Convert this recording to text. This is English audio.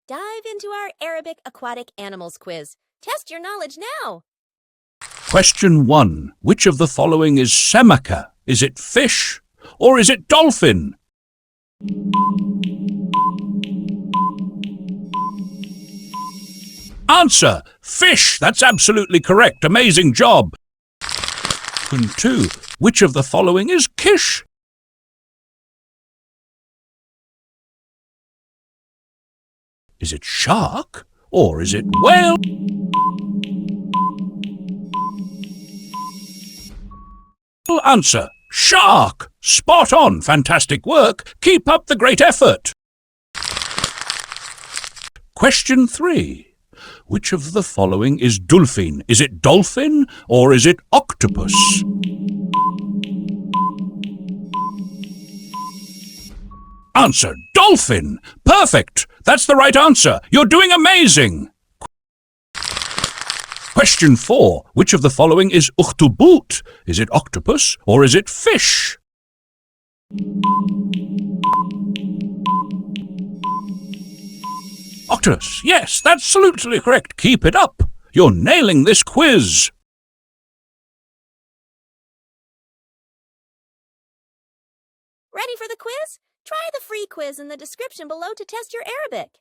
Dive into our Arabic aquatic animals quiz. Test your knowledge now. Question 1. Which of the following is semaka? Is it fish or is it dolphin? Answer: fish. That's absolutely correct. Amazing job. Question 2. Which of the following is kish? Is it shark or is it whale? Answer: shark. Spot on. Fantastic work. Keep up the great effort. Question 3. Which of the following is dolphin? Is it dolphin or is it octopus? Answer: dolphin. Perfect. That's the right answer. You're doing amazing. Question 4. Which of the following is ukhtubut? Is it octopus or is it fish? Octopus. Yes, that's absolutely correct. Keep it up. You're nailing this quiz. Ready for the quiz? Try the free quiz in the description below to test your Arabic.